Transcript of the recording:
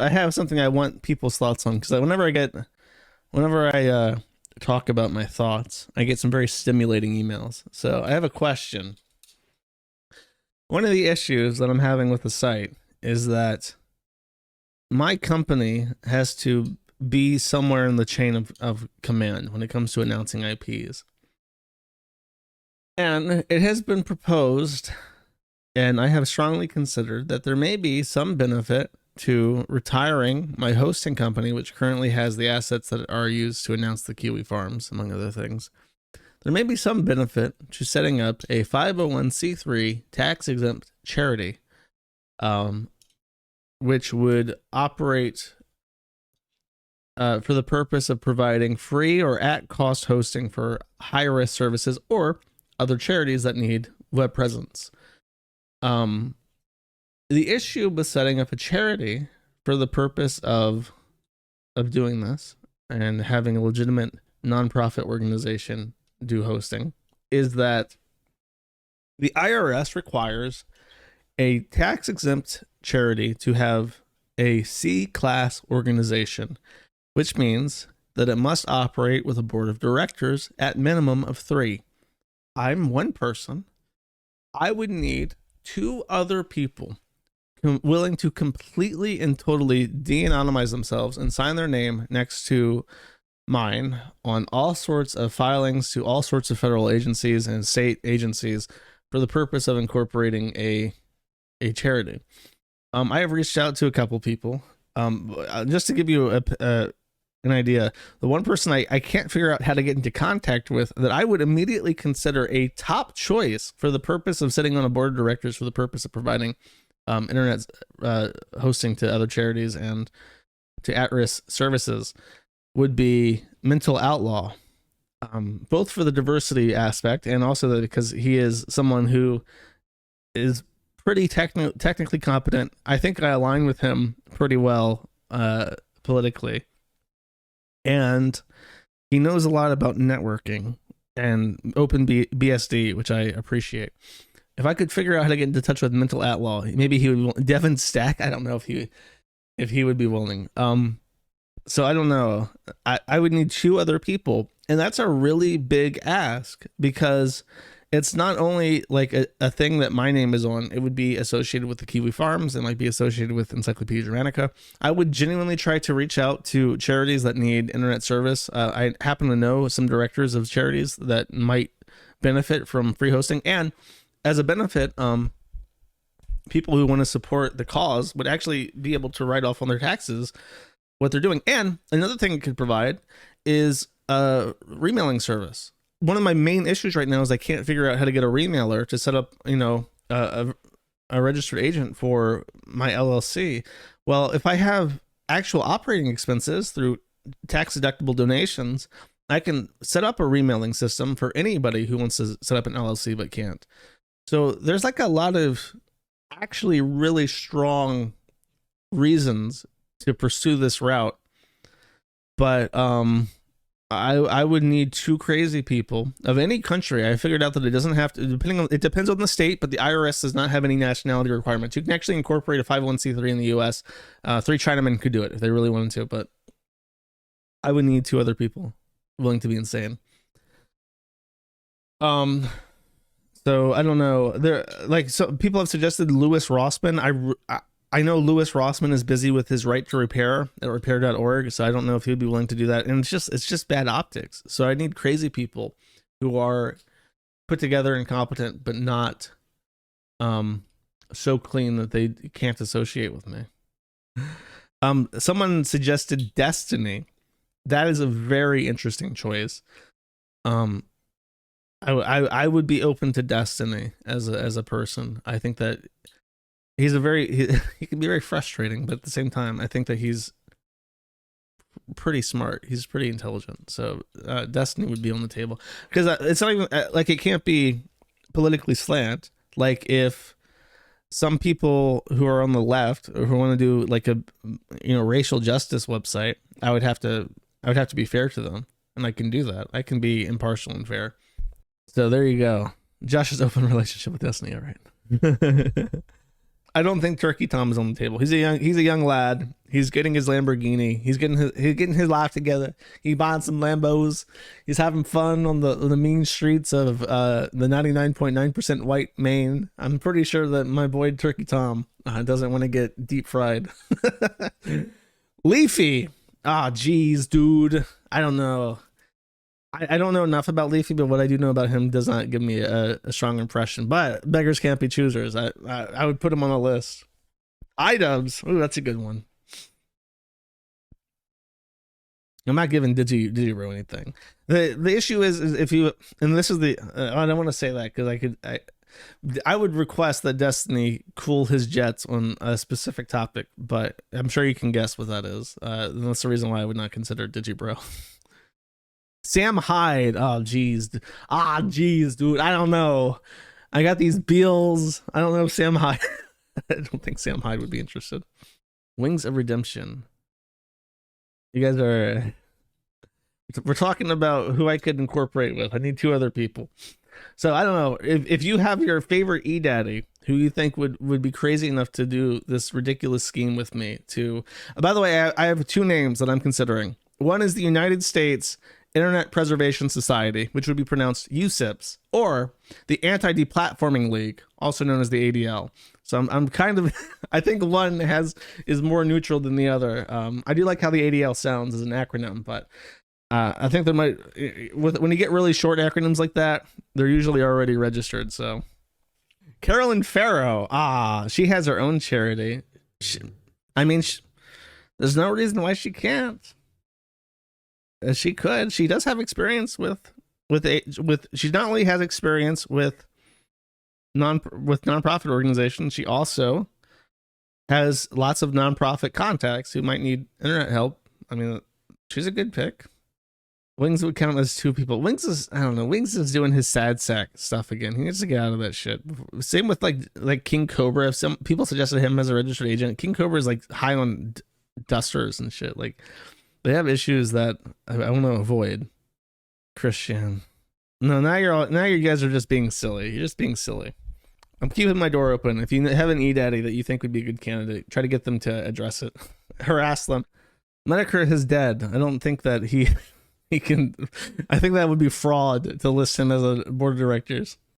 I have something I want people's thoughts on, because whenever I talk about my thoughts, I get some very stimulating emails. So I have a question. One of the issues that I'm having with the site is that my company has to be somewhere in the chain of command when it comes to announcing IPs. And it has been proposed, and I have strongly considered, that there may be some benefit to retiring my hosting company, which currently has the assets that are used to announce the Kiwi Farms, among other things. There may be some benefit to setting up a 501c3 tax-exempt charity, which would operate for the purpose of providing free or at-cost hosting for high-risk services or other charities that need web presence. The issue with setting up a charity for the purpose of doing this and having a legitimate nonprofit organization do hosting is that the IRS requires a tax-exempt charity to have a C-class organization, which means that it must operate with a board of directors at minimum of 3. I'm one person. I would need 2 other people willing to completely and totally de-anonymize themselves and sign their name next to mine on all sorts of filings to all sorts of federal agencies and state agencies for the purpose of incorporating a charity. I have reached out to a couple people. Just to give you an idea, the one person I can't figure out how to get into contact with that I would immediately consider a top choice for the purpose of sitting on a board of directors for the purpose of providing internet hosting to other charities and to at-risk services would be Mental Outlaw, both for the diversity aspect and also because he is someone who is pretty technically competent. I think I align with him pretty well politically, and he knows a lot about networking and open BSD, which I appreciate. If I could figure out how to get into touch with Mental Outlaw, maybe he would. Devin Stack, I don't know if he would be willing. So I don't know. I would need 2 other people, and that's a really big ask, because it's not only like a thing that my name is on. It would be associated with the Kiwi Farms. It might be associated with Encyclopedia Germanica. I would genuinely try to reach out to charities that need internet service. I happen to know some directors of charities that might benefit from free hosting, and as a benefit, people who want to support the cause would actually be able to write off on their taxes what they're doing. And another thing it could provide is a remailing service. One of my main issues right now is I can't figure out how to get a remailer to set up, a registered agent for my LLC. Well, if I have actual operating expenses through tax deductible donations, I can set up a remailing system for anybody who wants to set up an LLC but can't. So there's like a lot of actually really strong reasons to pursue this route, but I would need 2 crazy people of any country. I figured out that it doesn't have to, it depends on the state, but the IRS does not have any nationality requirements. You can actually incorporate a 501c3 in the US. 3 Chinamen could do it if they really wanted to, but I would need 2 other people willing to be insane. So I don't know. So people have suggested Louis Rossman. I know Louis Rossman is busy with his right to repair at repair.org, so I don't know if he would be willing to do that. And it's just bad optics. So I need crazy people who are put together and competent, but not so clean that they can't associate with me. Someone suggested Destiny. That is a very interesting choice. I would be open to Destiny as a person. I think that he's he can be very frustrating, but at the same time, I think that he's pretty smart. He's pretty intelligent. So Destiny would be on the table, because it's not even like it can't be politically slant. Like if some people who are on the left or who want to do like a racial justice website, I would have to be fair to them, and I can do that. I can be impartial and fair. So there you go. Josh's open relationship with Destiny. All right. I don't think Turkey Tom is on the table. He's a young lad. He's getting his Lamborghini. He's getting his life together. He buying some Lambos. He's having fun on the mean streets of the 99.9% white Maine. I'm pretty sure that my boy Turkey Tom doesn't want to get deep fried. Leafy. Ah, geez, dude. I don't know. I don't know enough about Leafy, but what I do know about him does not give me a strong impression. But beggars can't be choosers. I would put him on a list. Idubbbz. Ooh, that's a good one. I'm not giving Digiro anything. The issue is if you, and this is the I don't want to say that because I would request that Destiny cool his jets on a specific topic, but I'm sure you can guess what that is. And that's the reason why I would not consider Digibro. Sam Hyde. Oh, geez. Geez, dude. I don't know. I got these Beals. I don't know if Sam Hyde. I don't think Sam Hyde would be interested. Wings of Redemption. You guys are. We're talking about who I could incorporate with. I need two other people. So I don't know if you have your favorite E-Daddy who you think would be crazy enough to do this ridiculous scheme with me. By the way, I have two names that I'm considering. One is the United States Internet Preservation Society, which would be pronounced USIPS, or the Anti-Deplatforming League, also known as the ADL. So I'm kind of, I think one is more neutral than the other. I do like how the ADL sounds as an acronym, but I think there might, when you get really short acronyms like that, they're usually already registered. So Carolyn Farrow, she has her own charity. There's no reason why she can't. She could. She does have experience with. She not only has experience with nonprofit organizations, she also has lots of nonprofit contacts who might need internet help. I mean, she's a good pick. Wings would count as two people. Wings is doing his sad sack stuff again. He needs to get out of that shit. Same with like King Cobra. If some people suggested him as a registered agent, King Cobra is like high on dusters and shit. Like. They have issues that I want to avoid. Christian. No, now you guys are just being silly. You're just being silly. I'm keeping my door open. If you have an E-Daddy that you think would be a good candidate, try to get them to address it. Harass them. Medicare is dead. I don't think that he can. I think that would be fraud to list him as a board of directors.